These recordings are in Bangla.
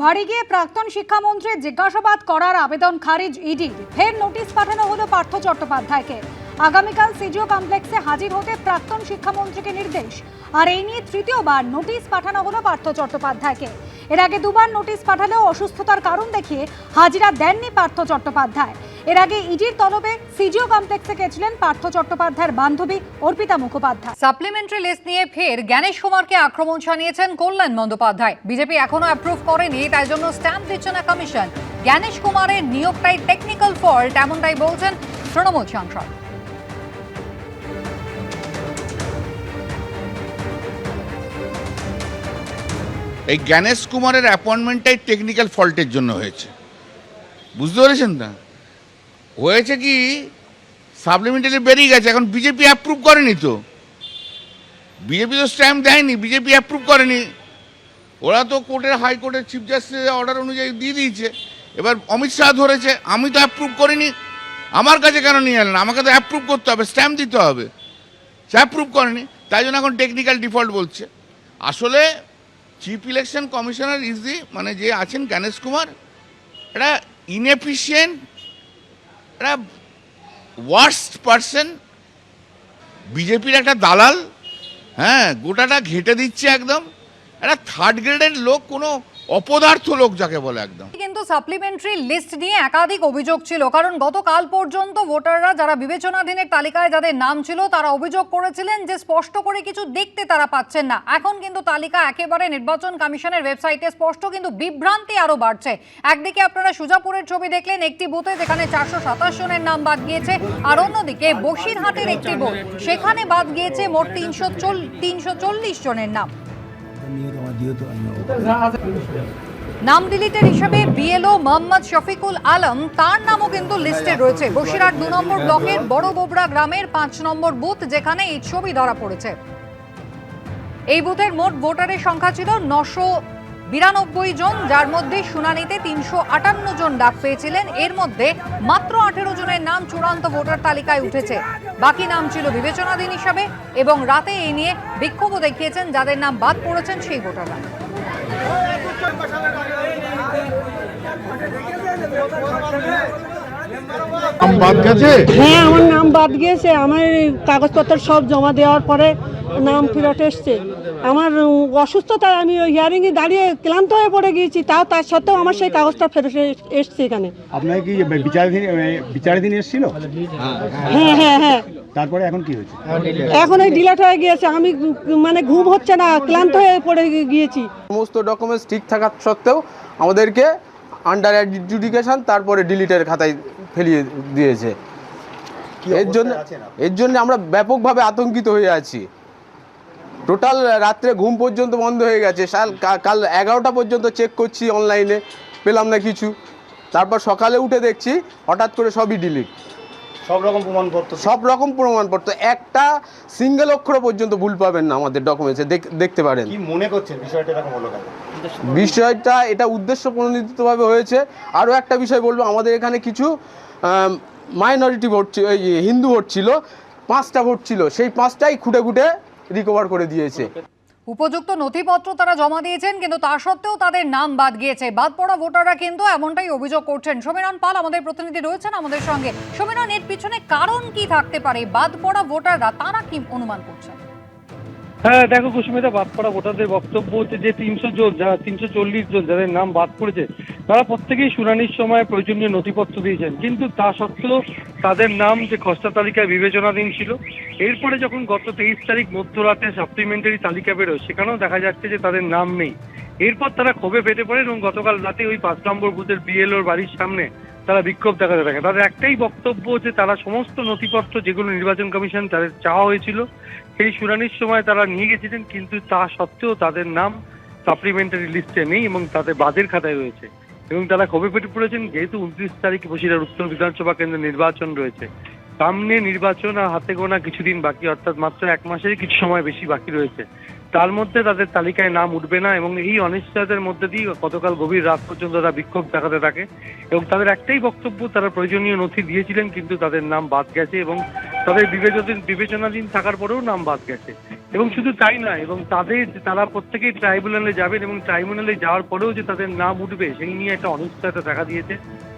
বাড়ি গিয়ে প্রাক্তন শিক্ষামন্ত্রীর জিজ্ঞাসাবাদ করার আবেদন খারিজ ইডির। ফের নোটিশ পাঠানো হলো পার্থ চট্টোপাধ্যায়কে। আগামীকাল সিজিও কমপ্লেক্সে হাজির হতে প্রাক্তন শিক্ষামন্ত্রীকে নির্দেশ। আর এই নিয়ে তৃতীয়বার নোটিশ পাঠানো হলো পার্থ চট্টোপাধ্যায়কে। এর আগে দুবার নোটিশ পাঠালেও অসুস্থতার কারণ দেখিয়ে হাজিরা দেননি পার্থ চট্টোপাধ্যায়। এর আগে ইডির তলবে সিজিও কমপ্লেক্সে গেছিলেন পার্থ চট্টোপাধ্যায়ের বান্ধবী অর্পিতা মুখোপাধ্যায়। সাপ্লিমেন্টারি লিস্ট নিয়ে ফের জ্ঞানেশ কুমারকে আক্রমণ শানিয়েছেন কল্যাণ বন্দ্যোপাধ্যায়। বিজেপি এখনো অ্যাপ্রুভ করেনি, তাই জন্য স্ট্যাম্প দিচ্ছে না কমিশন। জ্ঞানেশ কুমারের নিয়োগটাই টেকনিক্যাল ফল্ট, এমনটাই বলছেন তৃণমূল সাংসদ। এই জ্ঞানেশ কুমারের অ্যাপয়েন্টমেন্টটাই টেকনিক্যাল ফল্টের জন্য হয়েছে, বুঝতে পেরেছেন না? হয়েছে কি, সাপ্লিমেন্টারি বেরিয়ে গেছে, এখন বিজেপি অ্যাপ্রুভ করেনি। তো বিজেপি তো স্ট্যাম্প দেয়নি, বিজেপি অ্যাপ্রুভ করেনি। ওরা তো কোর্টের হাইকোর্টের চিফ জাস্টিসের অর্ডার অনুযায়ী দিয়ে দিয়েছে। এবার অমিত শাহ ধরেছে, আমি তো অ্যাপ্রুভ করিনি, আমার কাছে কেন নিয়ে এলেন? আমাকে তো অ্যাপ্রুভ করতে হবে, স্ট্যাম্প দিতে হবে। সে অ্যাপ্রুভ করেনি, তাই জন্য এখন টেকনিক্যাল ডিফল্ট বলছে। আসলে চিফ ইলেকশন কমিশনার মানে যে আছেন জ্ঞানেশ কুমার, এটা ইনএফিশিয়েন্ট, এটা ওয়ার্স্ট পারসন, বিজেপির একটা দালাল। হ্যাঁ, গোটাটা ঘেঁটে দিচ্ছে একদম। একটা থার্ড গ্রেডের লোক, কোনো অপদার্থ লোক যাকে বলে একদম। কিন্তু সাপ্লিমেন্টারি লিস্ট নিয়ে একাধিক অভিযোগ ছিল, কারণ গতকাল পর্যন্ত ভোটাররা যারা বিবেচনাধীনের তালিকায় যাদের নাম ছিল তারা অভিযোগ করেছিলেন যে স্পষ্ট করে কিছু দেখতে তারা পাচ্ছেন না। এখন কিন্তু তালিকা একেবারে নির্বাচন কমিশনের ওয়েবসাইটে স্পষ্ট, কিন্তু বিভ্রান্তি আরো বাড়ছে। একদিকে আপনারা সুজাপুরের ছবি দেখলেন, একটি বুথে যেখানে 427 জনের নাম বাদ গিয়েছে, আর অন্যদিকে বসিরহাটের একটি বুথ, সেখানে বাদ গিয়েছে মোট 340 জনের নাম। নাম ডিলিটের হিসেবে বিএলও মোহাম্মদ শফিকুল আলম, তার নামও কিন্তু লিস্টে রয়েছে। বসিরহাট 2 নম্বর ব্লকের বড় বোবরা গ্রামের 5 নম্বর বুথ, যেখানে এই ছবি ধরা পড়েছে। এই বুথের মোট ভোটারের সংখ্যা ছিল 992 জন, যার মধ্যে শুনানিতে 358 জন ডাক পেয়েছিলেন। এর মধ্যে মাত্র 18 জনের নাম চূড়ান্ত ভোটার তালিকায় উঠেছে, বাকি নাম ছিল বিবেচনাধীন হিসাবে। এবং রাতে এই নিয়ে বিক্ষোভও দেখিয়েছেন যাদের নাম বাদ পড়েছেন সেই ভোটাররা। হ্যাঁ, আমার নাম বাদ গিয়েছে। আমার কাগজপত্র সব জমা দেওয়ার পরে নাম ফেরত এসছে। আমার অসুস্থতায় আমি ওই হিয়ারিংয়ে দাঁড়িয়ে ক্লান্ত হয়ে পড়ে গিয়েছি, তার সত্ত্বেও আমার সেই কাগজটা ফেরত এসছে এখানে। আপনার কি বিচারাধীন এসেছিল? হ্যাঁ হ্যাঁ হ্যাঁ। তারপরে এখন কি হয়েছে? এখন এই ডিলেট হয়ে গিয়েছে। আমি মানে ঘুম হচ্ছে না, ক্লান্ত হয়ে পড়ে গিয়েছি। সমস্ত ডকুমেন্টস ঠিক থাকা সত্ত্বেও আমাদেরকে আন্ডার অ্যাডজুডিকেশন, তারপরে ডিলিটের খাতায় ফেলিয়ে দিয়েছে। এর জন্য আমরা ব্যাপকভাবে আতঙ্কিত হয়ে আছি। টোটাল রাত্রে ঘুম পর্যন্ত বন্ধ হয়ে গেছে। কাল 11টা পর্যন্ত চেক করছি অনলাইনে, পেলাম না কিছু। তারপর সকালে উঠে দেখছি হঠাৎ করে সবই ডিলিট। সব রকম প্রমাণপত্র, একটা সিঙ্গেল অক্ষর পর্যন্ত ভুল পাবেন না আমাদের ডকুমেন্টসে, দেখতে পারেন। কি মনে করছেন বিষয়টা এরকম হলো কেন? বিষয়টা এটা উদ্দেশ্য প্রণোদিতভাবে হয়েছে। আরও একটা বিষয় বলবো, আমাদের এখানে কিছু মাইনরিটি ভোট, হিন্দু ভোট ছিল, 5টা ভোট ছিল, সেই 5টাই খুঁটে খুঁটে রিকভার করে দিয়েছে। উপযুক্ত নথিপত্র তারা জমা দিয়েছেন, কিন্তু তা সত্ত্বেও তাদের নাম বাদ গিয়েছে। বাদ পড়া ভোটাররা কিন্তু এমনটাই অভিযোগ করছেন। সমীরণ পাল আমাদের প্রতিনিধি রয়েছেন আমাদের সঙ্গে। সমীরণ, এর পিছনে কারণ কি থাকতে পারে? বাদ পড়া ভোটাররা তারা কি অনুমান করছেন? হ্যাঁ দেখো কুসুমিতা, বাদ পড়া ভোটারদের বক্তব্য হচ্ছে যে 300 জন, যারা 340 জন যাদের নাম বাদ পড়েছে, তারা প্রত্যেকেই শুনানির সময় প্রয়োজনীয় নথিপত্র দিয়েছেন, কিন্তু তা সত্ত্বেও তাদের নাম যে খসড়া তালিকায় বিবেচনাধীন ছিল। এরপরে যখন গত 23 তারিখ মধ্যরাতে সাপ্লিমেন্টারি তালিকা বেরোয়, সেখানেও দেখা যাচ্ছে যে তাদের নাম নেই। এরপর তারা ক্ষোভে ফেটে পড়েন এবং গতকাল রাতে ওই 5 নম্বর বুথের বিএলওর বাড়ির সামনে তারা বিক্ষোভ দেখাতে থাকে। তাদের একটাই বক্তব্য যে তারা সমস্ত নথিপত্র যেগুলো নির্বাচন কমিশন তাদের চাওয়া হয়েছিল সেই শুনানির সময় তারা নিয়ে গেছিলেন, কিন্তু তা সত্ত্বেও তাদের নাম সাপ্লিমেন্টারি লিস্টে নেই এবং তাদের বাদের খাতায় রয়েছে। এবং তারা ক্ষোভে ফেটে পড়েছেন, যেহেতু 29 তারিখ বসিরহাট উত্তর বিধানসভা কেন্দ্রে নির্বাচন রয়েছে, সামনে নির্বাচন আর হাতে গোনা কিছুদিন বাকি, অর্থাৎ মাত্র 1 মাসেরই কিছু সময় বেশি বাকি রয়েছে। তার মধ্যে তাদের তালিকায় নাম উঠবে না এবং এই অনিশ্চয়তার মধ্যে দিয়ে গতকাল গভীর রাত পর্যন্ত তারা বিক্ষোভ দেখাতে থাকে। এবং তাদের একটাই বক্তব্য, তারা প্রয়োজনীয় নথি দিয়েছিলেন কিন্তু তাদের নাম বাদ গেছে এবং তাদের বিবেচনাধীন থাকার পরেও নাম বাদ গেছে। এবং শুধু তাই নয়, এবং তারা প্রত্যেকেই ট্রাইব্যুনালে যাবেন এবং ট্রাইব্যুনালে যাওয়ার পরেও যে তাদের নাম উঠবে সেই নিয়ে একটা অনিশ্চয়তা দেখা দিয়েছে।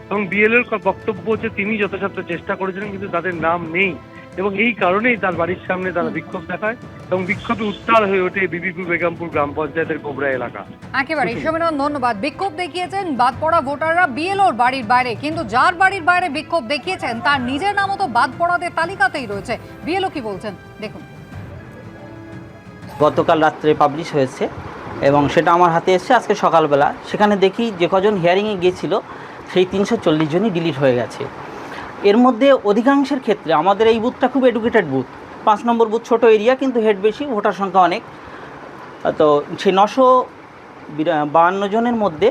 এবং বিএলওর বক্তব্য হচ্ছে তিনি যথাসাধ্য চেষ্টা করেছিলেন কিন্তু তাদের নাম নেই, এবং এই কারণেই তার বাড়ির সামনে তারা বিক্ষোভ দেখায় এবং বিক্ষোভে উত্তাল হয়ে ওঠে বিবিপুর বেগমপুর গ্রাম পঞ্চায়েতের কোবরা এলাকা। একেবারে সমীরণ, ধন্যবাদ। বিক্ষোভ দেখিয়েছেন বাদ পড়া ভোটাররা বিএলওর বাড়ির বাইরে, কিন্তু যার বাড়ির বাইরে বিক্ষোভ দেখিয়েছেন তার নিজের নামও তো বাদ পড়াদের তালিকাতেই রয়েছে। বিএলও কি বলছেন দেখুন। গতকাল রাত্রে পাবলিশ হয়েছে এবং সেটা আমার হাতে এসেছে আজকে সকালবেলা। সেখানে দেখি যে কজন হিয়ারিংয়ে গিয়েছিল সেই 340 জনই ডিলিট হয়ে গেছে। এর মধ্যে অধিকাংশের ক্ষেত্রে আমাদের এই বুথটা খুব এডুকেটেড বুথ, 5 নম্বর বুথ, ছোট এরিয়া কিন্তু হেড বেশি, ভোটার সংখ্যা অনেক। তো সেই 952 জনের মধ্যে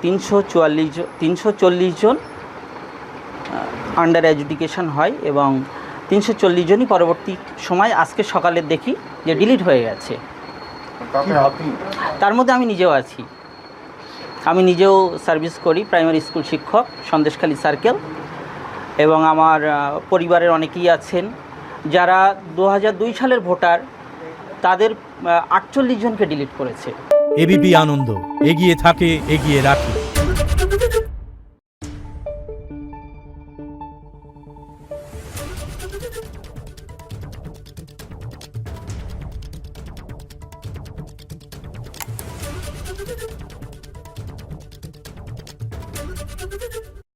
340 জন আন্ডার এডুকেশন হয় এবং 340 জনই পরবর্তী সময় আজকে সকালে দেখি যে ডিলিট হয়ে গেছে। তার মধ্যে আমি নিজেও আছি। আমি নিজেও সার্ভিস করি, প্রাইমারি স্কুল শিক্ষক, সন্দেশখালী সার্কেল, এবং আমার পরিবারের অনেকেই আছেন যারা 2002 সালের ভোটার, তাদের 48 জনকে ডিলিট করেছে। এবিপি আনন্দ, এগিয়ে থাকে, এগিয়ে রাখে।